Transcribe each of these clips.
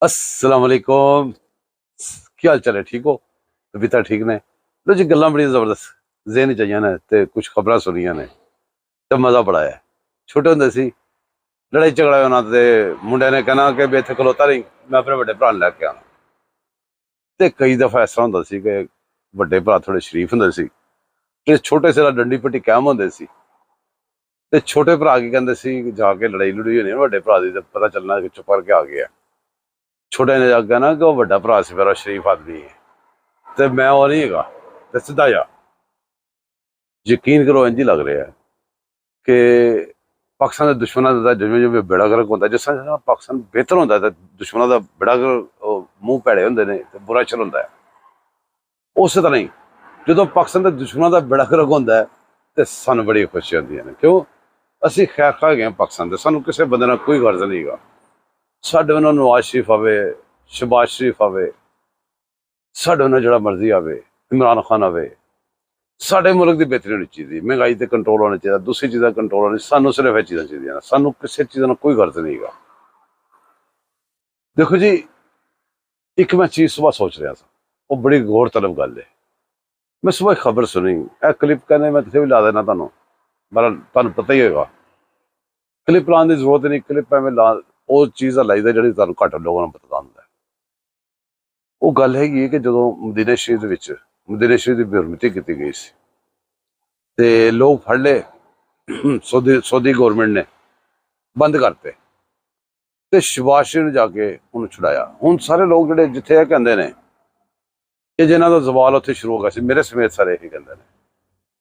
अस्सलाम वालेकुम। ਕੀ ਹਾਲ ਚਾਲ ਹੈ? ਠੀਕ ਹੋ? ਤਬੀਅਤਾਂ ਠੀਕ ਨੇ? ਲੋ ਜੀ, ਗੱਲਾਂ ਬੜੀਆਂ ਜ਼ਬਰਦਸਤ ਜ਼ਹਿਨ ਚ ਆਈਆਂ ਨੇ ਤੇ ਕੁਝ ਖਬਰਾਂ ਸੁਣੀਆਂ ਨੇ ਤੇ ਮਜ਼ਾ ਬੜਾ ਆਇਆ। ਛੋਟੇ ਹੁੰਦੇ ਸੀ, ਲੜਾਈ ਝਗੜਾ ਹੋਣਾ ਤੇ ਮੁੰਡਿਆਂ ਨੇ ਕਹਿਣਾ ਕਿ ਵੀ ਇੱਥੇ ਖਲੋਤਾ ਰਹੀ, ਮੈਂ ਆਪਣੇ ਵੱਡੇ ਭਰਾ ਨੂੰ ਲੈ ਕੇ ਆਉਣਾ। ਤੇ ਕਈ ਦਫਾ ਇਸ ਤਰ੍ਹਾਂ ਹੁੰਦਾ ਸੀ ਕਿ ਵੱਡੇ ਭਰਾ ਥੋੜੇ ਸ਼ਰੀਫ ਹੁੰਦੇ ਸੀ ਤੇ ਛੋਟੇ ਸਿਰ ਡੰਡੀ ਪੱਟੀ ਕਾਇਮ ਹੁੰਦੇ ਸੀ ਤੇ ਛੋਟੇ ਭਰਾ ਕੀ ਕਹਿੰਦੇ ਸੀ, ਜਾ ਕੇ ਲੜਾਈ ਲੜੂਈ ਹੋਣੀ ਵੱਡੇ ਭਰਾ ਦੀ ਤੇ ਪਤਾ ਚੱਲਣਾ ਕਿ ਚੁੱਪ ਕਰਕੇ ਆ ਗਿਆ। ਛੋਟੇ ਨੇ ਜਾ ਕੇ ਨਾ ਕਿ ਉਹ ਵੱਡਾ ਭਰਾ ਸੀ, ਮੇਰਾ ਸ਼ਰੀਫ ਆਦਮੀ ਹੈ ਤੇ ਮੈਂ ਉਹ ਨਹੀਂ ਹੈਗਾ। ਤੇ ਸਿੱਧਾ ਜਾ ਯਕੀਨ ਕਰੋ, ਇੰਝ ਹੀ ਲੱਗ ਰਿਹਾ ਕਿ ਪਾਕਿਸਤਾਨ ਦੇ ਦੁਸ਼ਮਣਾਂ ਦਾ ਜਿਵੇਂ ਜਿਵੇਂ ਬੇੜਾ ਗਰਕ ਹੁੰਦਾ, ਜਿਸ ਤਰ੍ਹਾਂ ਪਾਕਿਸਤਾਨ ਬਿਹਤਰ ਹੁੰਦਾ ਤੇ ਦੁਸ਼ਮਣਾਂ ਦਾ ਬੇੜਾ ਗਰਕ, ਮੂੰਹ ਭੈੜੇ ਹੁੰਦੇ ਨੇ ਤੇ ਬੁਰਾ ਚਲ ਹੁੰਦਾ ਹੈ। ਉਸੇ ਤਰ੍ਹਾਂ ਹੀ ਜਦੋਂ ਪਾਕਿਸਤਾਨ ਦੇ ਦੁਸ਼ਮਣਾਂ ਦਾ ਬੇੜਾ ਗਰਕ ਹੁੰਦਾ ਹੈ ਤੇ ਸਾਨੂੰ ਬੜੀ ਖੁਸ਼ੀ ਹੁੰਦੀਆਂ ਨੇ। ਕਿਉਂ? ਅਸੀਂ ਖੈਰ ਖਾ ਗਏ ਪਾਕਿਸਤਾਨ ਦੇ, ਸਾਨੂੰ ਕਿਸੇ ਬੰਦੇ ਨਾਲ ਕੋਈ ਗਰਜ਼ ਨਹੀਂ ਹੈਗਾ। ਸਾਡੇ ਉਹਨਾਂ ਨਵਾਜ਼ ਸ਼ਰੀਫ ਆਵੇ, ਸ਼ਬਾਜ਼ ਸ਼ਰੀਫ ਆਵੇ, ਸਾਡੇ ਉਹਨਾਂ ਜਿਹੜਾ ਮਰਜ਼ੀ ਆਵੇ, ਇਮਰਾਨ ਖਾਨ ਆਵੇ, ਸਾਡੇ ਮੁਲਕ ਦੀ ਬਿਹਤਰੀ ਹੋਣੀ ਚਾਹੀਦੀ, ਮਹਿੰਗਾਈ ਤੇ ਕੰਟਰੋਲ ਹੋਣਾ ਚਾਹੀਦਾ, ਦੂਸਰੀ ਚੀਜ਼ਾਂ ਕੰਟਰੋਲ ਹੋਣੀ, ਸਾਨੂੰ ਸਿਰਫ ਇਹ ਚੀਜ਼ਾਂ ਚਾਹੀਦੀਆਂ ਨੇ, ਸਾਨੂੰ ਕਿਸੇ ਚੀਜ਼ ਨਾਲ ਕੋਈ ਗਰਜ਼ ਨਹੀਂ ਹੈਗਾ। ਦੇਖੋ ਜੀ, ਇੱਕ ਮੈਂ ਚੀਜ਼ ਸੁਬਾਹ ਸੋਚ ਰਿਹਾ ਸੀ, ਉਹ ਬੜੀ ਗੌਰ ਤਲਬ ਗੱਲ ਹੈ। ਮੈਂ ਸੁਬਾਹ ਖਬਰ ਸੁਣੀ, ਇਹ ਕਲਿੱਪ ਕਹਿੰਦੇ ਮੈਂ ਕਿਤੇ ਵੀ ਲਾ ਦੇਣਾ ਤੁਹਾਨੂੰ, ਪਰ ਤੁਹਾਨੂੰ ਪਤਾ ਹੀ ਹੋਏਗਾ ਕਲਿੱਪ ਲਾਉਣ ਦੀ ਜ਼ਰੂਰਤ ਨਹੀਂ। ਕਲਿੱਪ ਐਵੇਂ ਲਾ, ਉਹ ਚੀਜ਼ ਦਾ ਲਾਈਦਾ ਜਿਹੜੀ ਤੁਹਾਨੂੰ ਘੱਟ ਲੋਕਾਂ ਨੂੰ ਪਤਾ ਹੁੰਦਾ। ਉਹ ਗੱਲ ਹੈਗੀ ਹੈ ਕਿ ਜਦੋਂ ਮਦੀਨਾ ਸ਼ਰੀਫ ਦੇ ਵਿੱਚ ਮਦੀਨਾ ਸ਼ਰੀਫ ਦੀ ਬੇਹਰਮਤੀ ਕੀਤੀ ਗਈ ਸੀ ਤੇ ਲੋਕ ਫੜ ਲਏ, ਸੌਦੀ ਗੌਰਮੈਂਟ ਨੇ ਬੰਦ ਕਰਤੇ ਤੇ ਸ਼ਬਾਜ਼ ਸ਼ਰੀਫ ਨੇ ਜਾ ਕੇ ਉਹਨੂੰ ਛੁਡਾਇਆ। ਹੁਣ ਸਾਰੇ ਲੋਕ ਜਿਹੜੇ ਜਿੱਥੇ ਇਹ ਕਹਿੰਦੇ ਨੇ ਕਿ ਜਿਹਨਾਂ ਦਾ ਜ਼ਵਾਲ ਉੱਥੇ ਸ਼ੁਰੂ ਹੋ ਗਿਆ ਸੀ, ਮੇਰੇ ਸਮੇਤ ਸਾਰੇ ਇਹੀ ਕਹਿੰਦੇ ਨੇ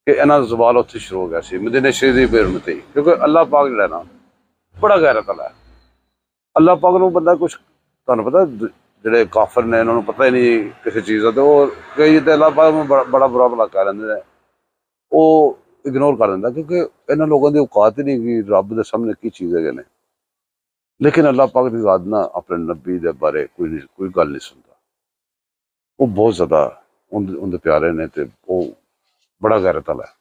ਕਿ ਇਹਨਾਂ ਦਾ ਜ਼ਵਾਲ ਉੱਥੇ ਸ਼ੁਰੂ ਹੋ ਗਿਆ ਸੀ, ਮਦੀਨਾ ਸ਼ਰੀਫ ਦੀ ਬੇਹਰਮਤੀ। ਕਿਉਂਕਿ ਅੱਲਾਹ ਪਾਕ ਜਿਹੜਾ ਨਾ ਬੜਾ ਗੈਰਤ ਵਾਲਾ ਹੈ। ਅੱਲਾਹ ਪਾਕ ਨੂੰ ਬੰਦਾ ਕੁਛ, ਤੁਹਾਨੂੰ ਪਤਾ ਜਿਹੜੇ ਕਾਫਰ ਨੇ ਇਹਨਾਂ ਨੂੰ ਪਤਾ ਹੀ ਨਹੀਂ ਕਿਸੇ ਚੀਜ਼ ਦਾ, ਤੇ ਉਹ ਕਈ ਤੇ ਅੱਲਾਹ ਪਾਕ ਨੂੰ ਬੜਾ ਬੁਰਾ ਭਲਾ ਕਹਿ ਲੈਂਦੇ ਨੇ, ਉਹ ਇਗਨੋਰ ਕਰ ਦਿੰਦਾ ਕਿਉਂਕਿ ਇਹਨਾਂ ਲੋਕਾਂ ਦੀ ਔਕਾਤ ਹੀ ਨਹੀਂ ਕਿ ਰੱਬ ਦੇ ਸਾਹਮਣੇ ਕੀ ਚੀਜ਼ ਹੈਗੇ ਨੇ। ਲੇਕਿਨ ਅੱਲਾਹ ਪਾਕ ਦੀ ਜ਼ਾਤ ਨਾ ਆਪਣੇ ਨਬੀ ਦੇ ਬਾਰੇ ਕੋਈ ਗੱਲ ਨਹੀਂ ਸੁਣਦਾ। ਉਹ ਬਹੁਤ ਜ਼ਿਆਦਾ ਉਹਦੇ ਪਿਆਰੇ ਨੇ ਤੇ ਉਹ ਬੜਾ ਗੈਰਤ ਵਾਲਾ ਹੈ।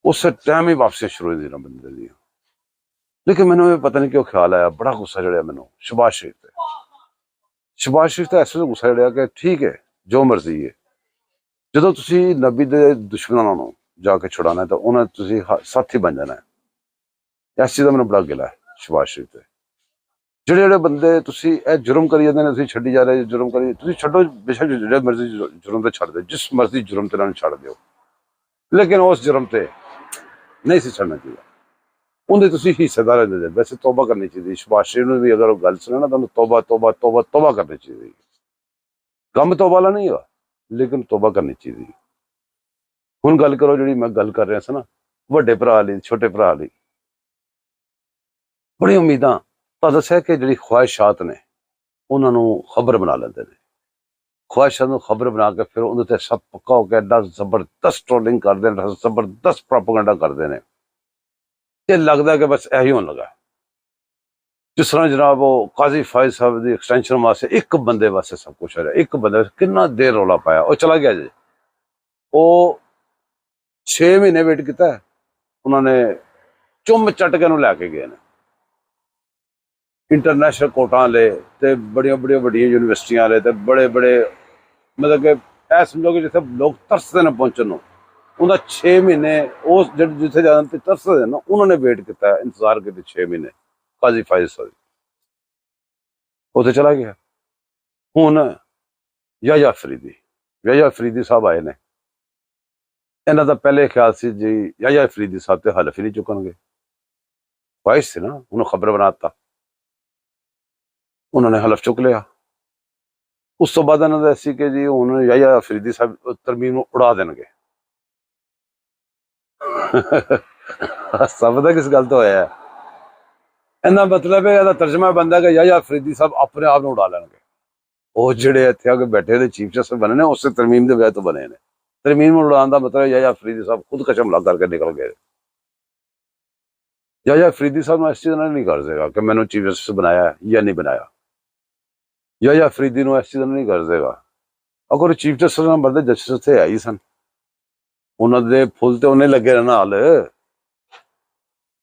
ਉਸੇ ਟਾਈਮ ਹੀ ਵਾਪਸੀਆਂ ਸ਼ੁਰੂ ਹੋ ਜਾਂਦੀਆਂ ਬੰਦੇ ਦੀਆਂ। ਲੇਕਿਨ ਮੈਨੂੰ ਇਹ ਪਤਾ ਨਹੀਂ ਕਿਉਂ ਖਿਆਲ ਆਇਆ, ਬੜਾ ਗੁੱਸਾ ਚੜਿਆ ਮੈਨੂੰ ਸ਼ਬਾਜ਼ ਸ਼ਰੀਫ ਤੇ। ਸ਼ਬਾਜ਼ ਸ਼ਰੀਫ ਤਾਂ ਐਸੇ ਗੁੱਸਾ ਚੜਿਆ ਕਿ ਠੀਕ ਹੈ ਜੋ ਮਰਜ਼ੀ ਹੈ, ਜਦੋਂ ਤੁਸੀਂ ਨਬੀ ਦੇ ਦੁਸ਼ਮਣਾਂ ਨੂੰ ਜਾ ਕੇ ਛੁਡਾਉਣਾ ਤਾਂ ਉਹਨਾਂ ਤੁਸੀਂ ਸਾਥੀ ਬਣ ਜਾਣਾ ਹੈ। ਇਸ ਚੀਜ਼ ਦਾ ਮੈਨੂੰ ਬੜਾ ਗਿਲਾ ਹੈ ਸ਼ਬਾਜ਼ ਸ਼ਰੀਫ ਤੇ। ਜਿਹੜੇ ਬੰਦੇ ਤੁਸੀਂ ਇਹ ਜੁਰਮ ਕਰੀ ਜਾਂਦੇ ਨੇ, ਤੁਸੀਂ ਛੱਡੀ ਜਾ ਰਹੇ ਜੁਰਮ ਕਰੀ, ਤੁਸੀਂ ਛੱਡੋ ਬੇਸ਼ੱਕ ਜਿਹੜੇ ਮਰਜ਼ੀ ਜੁਰਮ ਤੇ ਛੱਡ ਦਿਓ, ਜਿਸ ਮਰਜ਼ੀ ਜੁਰਮ ਤੇ ਇਹਨਾਂ ਨੂੰ ਛੱਡ ਦਿਓ, ਲੇਕਿਨ ਉਸ ਜੁਰਮ ਤੇ ਨਹੀਂ ਸੀ ਛੱਡਣਾ ਚਾਹੀਦਾ। ਉਹਦੇ ਤੁਸੀਂ ਹਿੱਸੇਦਾਰ ਰਹਿੰਦੇ ਨੇ। ਵੈਸੇ ਤੋਬਾ ਕਰਨੀ ਚਾਹੀਦੀ ਸ਼ਬਾਜ਼ ਸ਼ਰੀਫ ਨੂੰ ਵੀ, ਅਗਰ ਉਹ ਗੱਲ ਸੁਣੇ ਨਾ ਤੁਹਾਨੂੰ ਤੋਬਾ ਤੋਬਾ ਤੋਬਾ ਤੋਬਾ ਕਰਨੀ ਚਾਹੀਦੀ। ਕੰਮ ਤੋਬਾ ਵਾਲਾ ਨਹੀਂ ਹੈਗਾ, ਲੇਕਿਨ ਤੋਬਾ ਕਰਨੀ ਚਾਹੀਦੀ। ਹੁਣ ਗੱਲ ਕਰੋ ਜਿਹੜੀ ਮੈਂ ਗੱਲ ਕਰ ਰਿਹਾ ਸੀ ਨਾ, ਵੱਡੇ ਭਰਾ ਲਈ, ਛੋਟੇ ਭਰਾ ਲਈ ਬੜੀ ਉਮੀਦਾਂ। ਤਾਂ ਦੱਸਿਆ ਕਿ ਜਿਹੜੀ ਖਵਾਹਿਸ਼ਾਤ ਨੇ ਉਹਨਾਂ ਨੂੰ ਖਬਰ ਬਣਾ ਲੈਂਦੇ ਨੇ, ਖਵਾਹਿਸ਼ਾਂ ਨੂੰ ਖਬਰ ਬਣਾ ਕੇ ਫਿਰ ਉਹਦੇ ਤੇ ਸਭ ਪੱਕਾ ਹੋ ਕੇ ਐਡਾ ਜ਼ਬਰਦਸਤ ਟ੍ਰੋਲਿੰਗ ਕਰਦੇ ਨੇ, ਜ਼ਬਰਦਸਤ ਪ੍ਰੋਪੇਗੈਂਡਾ ਕਰਦੇ ਨੇ ਤੇ ਲੱਗਦਾ ਕਿ ਬਸ ਇਹੀ ਹੋਣ ਲੱਗਾ। ਜਿਸ ਤਰ੍ਹਾਂ ਜਨਾਬ ਉਹ ਕਾਜ਼ੀ ਫਾਇਜ਼ ਸਾਹਿਬ ਦੀ ਐਕਸਟੈਂਸ਼ਨ ਵਾਸਤੇ ਇੱਕ ਬੰਦੇ ਵਾਸਤੇ ਸਭ ਕੁਛ ਹੋ ਰਿਹਾ, ਇੱਕ ਬੰਦੇ ਕਿੰਨਾ ਦੇਰ ਰੌਲਾ ਪਾਇਆ, ਉਹ ਚਲਾ ਗਿਆ ਜੀ। ਉਹ 6 ਮਹੀਨੇ ਵੇਟ ਕੀਤਾ, ਉਹਨਾਂ ਨੇ ਚੁੰਮ ਚੱਟ ਕੇ ਉਹਨੂੰ ਲੈ ਕੇ ਗਏ ਨੇ। ਇੰਟਰਨੈਸ਼ਨਲ ਕੋਟਾਂ ਵਾਲੇ ਤੇ ਬੜੀਆਂ ਵੱਡੀਆਂ ਯੂਨੀਵਰਸਿਟੀਆਂ ਵਾਲੇ ਤੇ ਬੜੇ ਮਤਲਬ ਕਿ ਇਹ ਸਮਝੋ ਕਿ ਜਿੱਥੇ ਲੋਕ ਤਰਸਦੇ ਨੇ ਪਹੁੰਚਣ ਨੂੰ, ਉਹਦਾ 6 ਮਹੀਨੇ ਉਸ ਜਿੱਥੇ ਜਾਣ ਤੇ ਤਰਸਦੇ ਨਾ, ਉਹਨਾਂ ਨੇ ਵੇਟ ਕੀਤਾ, ਇੰਤਜ਼ਾਰ ਕੀਤੇ 6 ਮਹੀਨੇ। ਕਾਜ਼ੀ ਫਾਇਜ਼ ਸਾਹਿਬ ਉੱਥੇ ਚਲਾ ਗਿਆ। ਹੁਣ ਯਾਹਿਆ ਅਫਰੀਦੀ ਸਾਹਿਬ ਆਏ ਨੇ। ਇਹਨਾਂ ਦਾ ਪਹਿਲੇ ਖਿਆਲ ਸੀ ਜੀ ਯਾਹਿਆ ਅਫਰੀਦੀ ਸਾਹਿਬ ਤੇ ਹਲਫ ਹੀ ਨਹੀਂ ਚੁੱਕਣਗੇ, ਖਵਾਹਿਸ਼ ਸੀ ਨਾ, ਉਹਨੂੰ ਖਬਰ ਬਣਾਤਾ, ਉਹਨਾਂ ਨੇ ਹਲਫ ਚੁੱਕ ਲਿਆ। ਉਸ ਤੋਂ ਬਾਅਦ ਇਹਨਾਂ ਦਾ ਸੀ ਕਿ ਜੀ ਹੁਣ ਯਾਹਿਆ ਅਫਰੀਦੀ ਸਾਹਿਬ ਤਰਮੀਮ ਨੂੰ ਉਡਾ ਦੇਣਗੇ। ਸਭ ਦਾ ਕਿਸ ਗੱਲ ਤੋਂ ਹੋਇਆ? ਇਹਦਾ ਮਤਲਬ ਹੈ, ਇਹਦਾ ਤਰਜਮਾ ਬੰਦਾ ਕਿ ਯਾਹਿਆ ਅਫਰੀਦੀ ਸਾਹਿਬ ਆਪਣੇ ਆਪ ਨੂੰ ਉਡਾ ਲੈਣਗੇ। ਉਹ ਜਿਹੜੇ ਇੱਥੇ ਆ ਕੇ ਬੈਠੇ ਨੇ ਚੀਫ ਜਸਟਿਸ ਬਣੇ ਨੇ, ਉਸੇ ਤਰਮੀਮ ਦੇ ਵਜ੍ਹਾ ਤੋਂ ਬਣੇ ਨੇ। ਤਰਮੀਮ ਨੂੰ ਉਡਾਉਣ ਦਾ ਮਤਲਬ ਯਾਹਿਆ ਅਫਰੀਦੀ ਸਾਹਿਬ ਖੁਦ ਕਸ਼ਮ ਲਾ ਕਰਕੇ ਨਿਕਲ ਗਏ। ਯਾਹਿਆ ਅਫਰੀਦੀ ਸਾਹਿਬ ਨੂੰ ਇਸ ਚੀਜ਼ ਨਾਲ ਨਹੀਂ ਕਰ ਦੇਗਾ ਕਿ ਮੈਨੂੰ ਚੀਫ ਜਸਟਿਸ ਬਣਾਇਆ ਜਾਂ ਨਹੀਂ ਬਣਾਇਆ। ਯਾਹਿਆ ਅਫਰੀਦੀ ਨੂੰ ਇਸ ਚੀਜ਼ ਨਾਲ ਨਹੀਂ ਕਰ ਦੇਗਾ। ਅਗਰ ਚੀਫ ਜਸਟਿਸ ਨੰਬਰ ਦੇ ਜਸਟਿਸ ਉੱਥੇ ਆਈ ਸਨ, ਉਹਨਾਂ ਦੇ ਫੁੱਲ ਤੇ ਉਹਨੇ ਲੱਗੇ ਰਹਿਣਾ। ਹਾਲ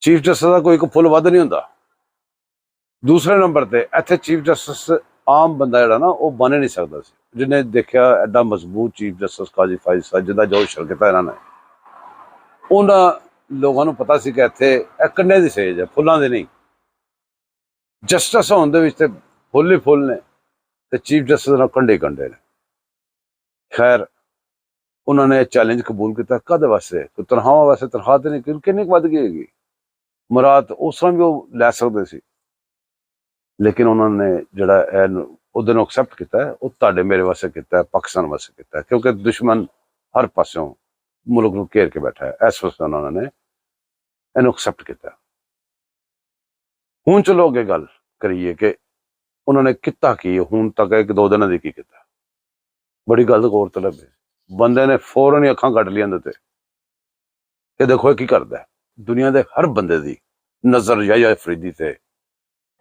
ਚੀਫ ਜਸਟਿਸ ਦਾ ਕੋਈ ਇੱਕ ਫੁੱਲ ਵੱਧ ਨਹੀਂ ਹੁੰਦਾ। ਦੂਸਰੇ ਨੰਬਰ ਤੇ ਇੱਥੇ ਚੀਫ ਜਸਟਿਸ ਆਮ ਬੰਦਾ ਜਿਹੜਾ ਨਾ ਉਹ ਬਣ ਹੀ ਨਹੀਂ ਸਕਦਾ ਸੀ। ਜਿਹਨੇ ਦੇਖਿਆ ਐਡਾ ਮਜ਼ਬੂਤ ਚੀਫ ਜਸਟਿਸ ਕਾਜ਼ੀ ਫਾਇਜ਼ ਸਾਹਿਬ ਜਿਹਦਾ ਜੋ ਸ਼ਰਕਤ ਇਹਨਾਂ ਨੇ, ਉਹਨਾਂ ਲੋਕਾਂ ਨੂੰ ਪਤਾ ਸੀ ਕਿ ਇੱਥੇ ਇਹ ਕੰਨੇ ਦੀ ਸੇਜ ਹੈ, ਫੁੱਲਾਂ ਦੀ ਨਹੀਂ। ਜਸਟਿਸ ਹੋਣ ਦੇ ਵਿੱਚ ਤੇ ਫੁੱਲ ਹੀ ਫੁੱਲ ਨੇ ਤੇ ਚੀਫ ਜਸਟਿਸ ਨਾਲ ਕੰਡੇ ਕੰਡੇ ਨੇ। ਖੈਰ ਉਹਨਾਂ ਨੇ ਚੈਲੰਜ ਕਬੂਲ ਕੀਤਾ। ਕਦੇ ਵਾਸਤੇ ਤਨਖਾਹਾਂ ਵਾਸਤੇ ਤਨਖਾਹ ਤੇ ਨਹੀਂ, ਕਿੰਨੀ ਕੁ ਵੱਧ ਗਈ ਹੈਗੀ, ਮੁਰਾਦ ਉਸ ਤਰ੍ਹਾਂ ਵੀ ਉਹ ਲੈ ਸਕਦੇ ਸੀ। ਲੇਕਿਨ ਉਹਨਾਂ ਨੇ ਜਿਹੜਾ ਉਹਦੇ ਨੂੰ ਐਕਸੈਪਟ ਕੀਤਾ, ਉਹ ਤੁਹਾਡੇ ਮੇਰੇ ਵਾਸਤੇ ਕੀਤਾ, ਪਾਕਿਸਤਾਨ ਵਾਸਤੇ ਕੀਤਾ, ਕਿਉਂਕਿ ਦੁਸ਼ਮਣ ਹਰ ਪਾਸਿਓਂ ਮੁਲਕ ਨੂੰ ਘੇਰ ਕੇ ਬੈਠਾ ਹੈ। ਇਸ ਵਾਸਤੇ ਉਹਨਾਂ ਨੇ ਇਹਨੂੰ ਐਕਸੈਪਟ ਕੀਤਾ। ਹੁਣ ਚਲੋ ਅੱਗੇ ਗੱਲ ਕਰੀਏ ਕਿ ਉਹਨਾਂ ਨੇ ਕੀਤਾ ਕੀ ਹੁਣ ਤੱਕ, 1-2 ਦਿਨਾਂ ਦੀ ਕੀ ਕੀਤਾ। ਬੜੀ ਗੱਲ ਗੌਰਤਲਬ ਹੈ। ਬੰਦੇ ਨੇ ਫੌਰਨ ਹੀ ਅੱਖਾਂ ਕੱਢ ਲਈਆਂ ਇਹਦੇ ਤੇ ਕਿ ਦੇਖੋ ਇਹ ਕੀ ਕਰਦਾ। ਦੁਨੀਆ ਦੇ ਹਰ ਬੰਦੇ ਦੀ ਨਜ਼ਰ ਯਾਹਿਆ ਅਫਰੀਦੀ ਤੇ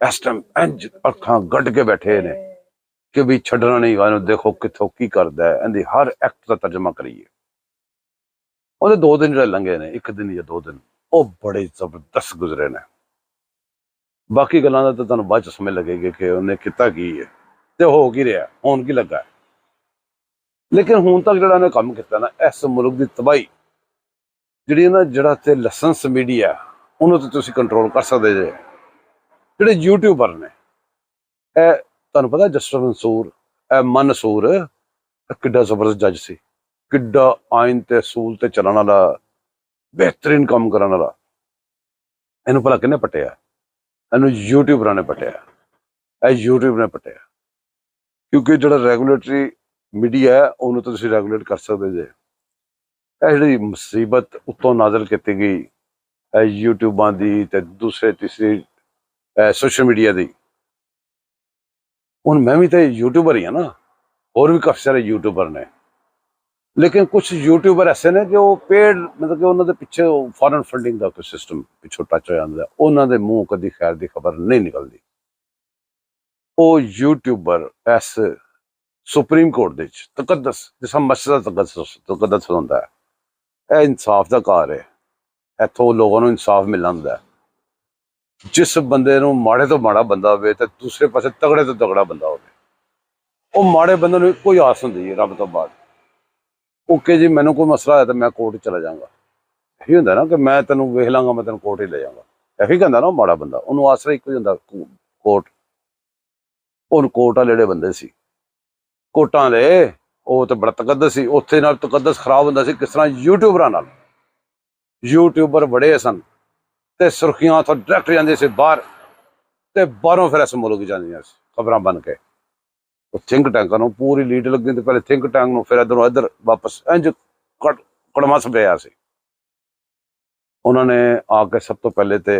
ਇਸ ਟਾਈਮ ਇੰਜ ਅੱਖਾਂ ਗੱਡ ਕੇ ਬੈਠੇ ਨੇ ਕਿ ਵੀ ਛੱਡਣਾ ਨਹੀਂ, ਇਹਨੂੰ ਦੇਖੋ ਕਿੱਥੋਂ ਕੀ ਕਰਦਾ। ਇਹਦੀ ਹਰ ਐਕਟ ਦਾ ਤਰਜਮਾ ਕਰੀਏ। ਉਹਦੇ 2 ਦਿਨ ਜਿਹੜੇ ਲੰਘੇ ਨੇ, 1 ਦਿਨ ਜਾਂ 2 ਦਿਨ, ਉਹ ਬੜੇ ਜ਼ਬਰਦਸਤ ਗੁਜ਼ਰੇ ਨੇ। ਬਾਕੀ ਗੱਲਾਂ ਦਾ ਤਾਂ ਤੁਹਾਨੂੰ ਬਾਅਦ ਚ ਸਮਝ ਲੱਗੇਗੀ ਕਿ ਉਹਨੇ ਕੀਤਾ ਕੀ ਹੈ ਤੇ ਹੋ ਕੀ ਰਿਹਾ, ਹੋਣ ਕੀ ਲੱਗਾ। ਲੇਕਿਨ ਹੁਣ ਤੱਕ ਜਿਹੜਾ ਉਹਨੇ ਕੰਮ ਕੀਤਾ ਨਾ, ਇਸ ਮੁਲਕ ਦੀ ਤਬਾਹੀ ਜਿਹੜੀ ਨਾ, ਜਿਹੜਾ ਤੇ ਲਾਇਸੈਂਸ ਮੀਡੀਆ ਉਹਨੂੰ ਤਾਂ ਤੁਸੀਂ ਕੰਟਰੋਲ ਕਰ ਸਕਦੇ ਜੇ। ਜਿਹੜੇ ਯੂਟਿਊਬਰ ਨੇ, ਇਹ ਤੁਹਾਨੂੰ ਪਤਾ ਜਸਟਿਸ ਮਨਸੂਰ, ਇਹ ਮਨਸੂਰ ਕਿੱਡਾ ਜ਼ਬਰਦਸਤ ਜੱਜ ਸੀ, ਕਿੱਡਾ ਆਇਨ ਤੇ ਅਸੂਲ ਤੇ ਚੱਲਣ ਵਾਲਾ, ਬਿਹਤਰੀਨ ਕੰਮ ਕਰਨ ਵਾਲਾ। ਇਹਨੂੰ ਭਲਾ ਕਿਹਨੇ ਪਟਿਆ? ਇਹਨੂੰ ਯੂਟਿਊਬਰਾਂ ਨੇ ਪਟਿਆ। ਇਹ ਯੂਟਿਊਬ ਨੇ ਪਟਿਆ, ਕਿਉਂਕਿ ਜਿਹੜਾ ਰੈਗੂਲੇਟਰੀ ਮੀਡੀਆ ਹੈ ਉਹਨੂੰ ਤਾਂ ਤੁਸੀਂ ਰੈਗੂਲੇਟ ਕਰ ਸਕਦੇ ਜੇ। ਇਹ ਜਿਹੜੀ ਮੁਸੀਬਤ ਉੱਤੋਂ ਨਾਜ਼ਲ ਕੀਤੀ ਗਈ ਇਹ ਯੂਟਿਊਬਾਂ ਦੀ ਤੇ ਦੂਸਰੇ ਤੀਸਰੀ ਸੋਸ਼ਲ ਮੀਡੀਆ ਦੀ। ਹੁਣ ਮੈਂ ਵੀ ਤਾਂ ਯੂਟਿਊਬਰ ਹੀ ਹਾਂ ਨਾ, ਹੋਰ ਵੀ ਕਾਫੀ ਸਾਰੇ ਯੂਟਿਊਬਰ ਨੇ, ਲੇਕਿਨ ਕੁਛ ਯੂਟਿਊਬਰ ਐਸੇ ਨੇ ਕਿ ਉਹ ਪੇਡ, ਮਤਲਬ ਕਿ ਉਹਨਾਂ ਦੇ ਪਿੱਛੇ ਫੋਰਨ ਫੰਡਿੰਗ ਦਾ ਕੋਈ ਸਿਸਟਮ ਪਿੱਛੋਂ ਟੱਚ ਹੋ ਜਾਂਦਾ, ਉਹਨਾਂ ਦੇ ਮੂੰਹ ਕਦੀ ਖੈਰ ਦੀ ਖਬਰ ਨਹੀਂ ਨਿਕਲਦੀ। ਉਹ ਯੂਟਿਊਬਰ ਇਸ ਸੁਪਰੀਮ ਕੋਰਟ ਦੇ ਵਿੱਚ ਤਕੱਦਸ, ਜਿਸ ਮਸਲਾ ਤਕੱਦਸ ਹੁੰਦਾ ਹੈ, ਇਹ ਇਨਸਾਫ ਦਾ ਘਰ ਹੈ। ਇੱਥੋਂ ਲੋਕਾਂ ਨੂੰ ਇਨਸਾਫ ਮਿਲਣਾ ਹੁੰਦਾ ਹੈ। ਜਿਸ ਬੰਦੇ ਨੂੰ ਮਾੜੇ ਤੋਂ ਮਾੜਾ ਬੰਦਾ ਹੋਵੇ ਤੇ ਦੂਸਰੇ ਪਾਸੇ ਤਗੜੇ ਤੋਂ ਤਗੜਾ ਬੰਦਾ ਹੋਵੇ, ਉਹ ਮਾੜੇ ਬੰਦੇ ਨੂੰ ਇੱਕੋ ਹੀ ਆਸ ਹੁੰਦੀ ਹੈ ਰੱਬ ਤੋਂ ਬਾਅਦ, ਓਕੇ ਜੀ ਮੈਨੂੰ ਕੋਈ ਮਸਲਾ ਹੈ ਤਾਂ ਮੈਂ ਕੋਰਟ ਚਲਾ ਜਾਵਾਂਗਾ। ਇਹੀ ਹੁੰਦਾ ਨਾ ਕਿ ਮੈਂ ਤੈਨੂੰ ਵੇਖ ਲਾਂਗਾ, ਮੈਂ ਤੈਨੂੰ ਕੋਰਟ ਹੀ ਲੈ ਜਾਵਾਂਗਾ। ਇਹੀ ਕਹਿੰਦਾ ਨਾ ਮਾੜਾ ਬੰਦਾ, ਉਹਨੂੰ ਆਸਰਾ ਇੱਕੋ ਹੀ ਹੁੰਦਾ, ਕੋਰਟ। ਉਹਨੂੰ ਕੋਰਟ ਵਾਲੇ ਜਿਹੜੇ ਬੰਦੇ ਸੀ, ਕੋਰਟਾਂ ਦੇ, ਉਹ ਤਾਂ ਬੜਾ ਤਕੱਦਸ ਸੀ। ਉੱਥੇ ਨਾਲ ਤਕੱਦਸ ਖਰਾਬ ਹੁੰਦਾ ਸੀ ਕਿਸ ਤਰ੍ਹਾਂ ਯੂਟਿਊਬਰਾਂ ਨਾਲ। ਯੂਟਿਊਬਰ ਬੜੇ ਸਨ ਤੇ ਸੁਰਖੀਆਂ ਉੱਥੋਂ ਡਾਇਰੈਕਟ ਜਾਂਦੇ ਸੀ ਬਾਹਰ, ਤੇ ਬਾਹਰੋਂ ਫਿਰ ਇਸ ਮੁਲਕ ਜਾਂਦੀਆਂ ਸੀ ਖਬਰਾਂ ਬਣ ਕੇ। ਉਹ ਥਿੰਕ ਟੈਂਕਾਂ ਨੂੰ ਪੂਰੀ ਲੀਡ ਲੱਗੀ ਤੇ ਪਹਿਲੇ ਥਿੰਕ ਟੈਂਕ ਨੂੰ, ਫਿਰ ਇੱਧਰੋਂ ਇੱਧਰ ਵਾਪਸ ਇੰਝ ਕੜਮਸ ਪਿਆ ਸੀ। ਉਹਨਾਂ ਨੇ ਆ ਕੇ ਸਭ ਤੋਂ ਪਹਿਲੇ ਤੇ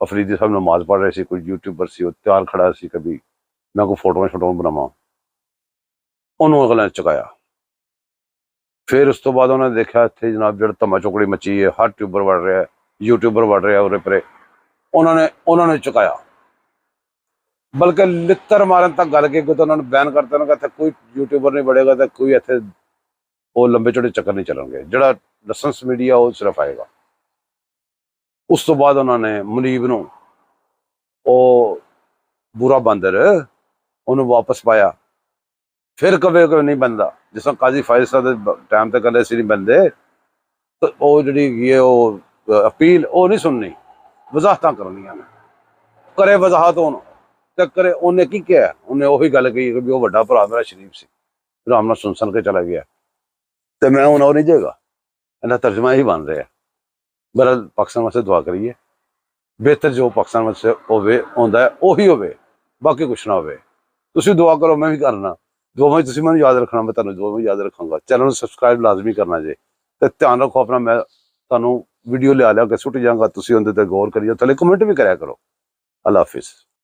ਅਫਰੀਦੀ ਸਾਹਿਬ ਨਮਾਜ਼ ਪੜ੍ਹ ਰਹੇ ਸੀ, ਕੋਈ ਯੂਟਿਊਬਰ ਸੀ, ਉਹ ਤਿਆਰ ਖੜਾ ਸੀ, ਕभी ਮੈਂ ਕੋਈ ਫੋਟੋਆਂ ਬਣਾਵਾਂ, ਉਹਨੂੰ ਅਗਲੇ ਨੇ ਚੁਕਾਇਆ। ਫਿਰ ਉਸ ਤੋਂ ਬਾਅਦ ਉਹਨਾਂ ਨੇ ਦੇਖਿਆ ਇੱਥੇ ਜਨਾਬ ਜਿਹੜਾ ਧਮਾ ਚੌਕੜੀ ਮੱਚੀ ਹੈ, ਹਰ ਟਿਊਬਰ ਵੜ ਰਿਹਾ, ਯੂਟਿਊਬਰ ਵੜ ਰਿਹਾ ਉਰੇ ਪਰੇ, ਉਹਨਾਂ ਨੇ ਚੁਕਾਇਆ। ਬਲਕਿ ਲਿੱਤਰ ਮਾਰਨ ਤੱਕ ਗੱਲ ਕੀ, ਉਹਨਾਂ ਨੂੰ ਬੈਨ ਕਰਤਾ, ਉਹਨਾਂ ਕਹਿੰਦਾ ਕੋਈ ਯੂਟਿਊਬਰ ਨਹੀਂ ਵੜੇਗਾ ਤੇ ਕੋਈ ਇੱਥੇ ਉਹ ਲੰਬੇ ਚੌੜੇ ਚੱਕਰ ਨਹੀਂ ਚੱਲਣਗੇ, ਜਿਹੜਾ ਲਾਇਸੈਂਸ ਮੀਡੀਆ ਉਹ ਸਿਰਫ ਆਏਗਾ। ਉਸ ਤੋਂ ਬਾਅਦ ਉਹਨਾਂ ਨੇ ਮੁਨੀਬ ਨੂੰ, ਉਹ ਬੁਰਾ ਬਾਂਦਰ, ਉਹਨੂੰ ਵਾਪਸ ਪਾਇਆ। ਫਿਰ ਕਦੇ ਨਹੀਂ ਬਣਦਾ, ਜਿਸ ਤਰ੍ਹਾਂ ਕਾਜ਼ੀ ਫਾਇਜ਼ ਸਾਹਿਬ ਦੇ ਟਾਈਮ ਤੇ ਕਹਿੰਦੇ ਸੀ ਨਹੀਂ ਬਣਦੇ, ਉਹ ਜਿਹੜੀ ਹੈਗੀ ਹੈ ਉਹ ਅਪੀਲ ਉਹ ਨਹੀਂ ਸੁਣਨੀ, ਵਜ਼ਾਹਤਾਂ ਕਰਨੀਆਂ ਨੇ। ਕਰੇ ਵਜ਼ਾਹਤ ਉਹਨੂੰ ਤੇ ਕਰੇ। ਉਹਨੇ ਕੀ ਕਿਹਾ? ਉਹਨੇ ਉਹੀ ਗੱਲ ਕਹੀ ਕਿ ਵੀ ਉਹ ਵੱਡਾ ਭਰਾ ਮੇਰਾ ਸ਼ਰੀਫ ਸੀ, ਰਾਮ ਨਾਲ ਸੁਣ ਕੇ ਚਲਾ ਗਿਆ ਤੇ ਮੈਂ ਹੁਣ ਉਹ ਨਹੀਂ ਜਾਏਗਾ। ਇਹਦਾ ਤਰਜਮਾ ਹੀ ਬਣ ਰਿਹਾ। ਬਹਰਹਾਲ ਪਾਕਿਸਤਾਨ ਵਾਸਤੇ ਦੁਆ ਕਰੀਏ, ਬਿਹਤਰ ਜੋ ਪਾਕਿਸਤਾਨ ਵਾਸਤੇ ਹੋਵੇ ਹੁੰਦਾ ਉਹੀ ਹੋਵੇ, ਬਾਕੀ ਕੁਛ ਨਾ ਹੋਵੇ। ਤੁਸੀਂ ਦੁਆ ਕਰੋ, ਮੈਂ ਵੀ ਕਰਨਾ। ਦੁਆਵਾਂ ਤੁਸੀਂ ਮੈਨੂੰ ਯਾਦ ਰੱਖਣਾ, ਮੈਂ ਤੁਹਾਨੂੰ ਦੁਆਵਾਂ ਯਾਦ ਰੱਖਾਂਗਾ। ਚੈਨਲ ਨੂੰ ਸਬਸਕ੍ਰਾਈਬ ਲਾਜ਼ਮੀ ਕਰਨਾ ਜੇ, ਤੇ ਧਿਆਨ ਰੱਖੋ ਆਪਣਾ। ਮੈਂ ਤੁਹਾਨੂੰ ਵੀਡੀਓ ਲਿਆ ਕੇ ਸੁੱਟ ਜਾਵਾਂਗਾ, ਤੁਸੀਂ ਉਹਦੇ ਤੇ ਗੌਰ ਕਰੀਓ, ਥੱਲੇ ਕਮੈਂਟ ਵੀ ਕਰਿਆ ਕਰੋ। ਅੱਲਾ ਹਾਫਿਜ਼।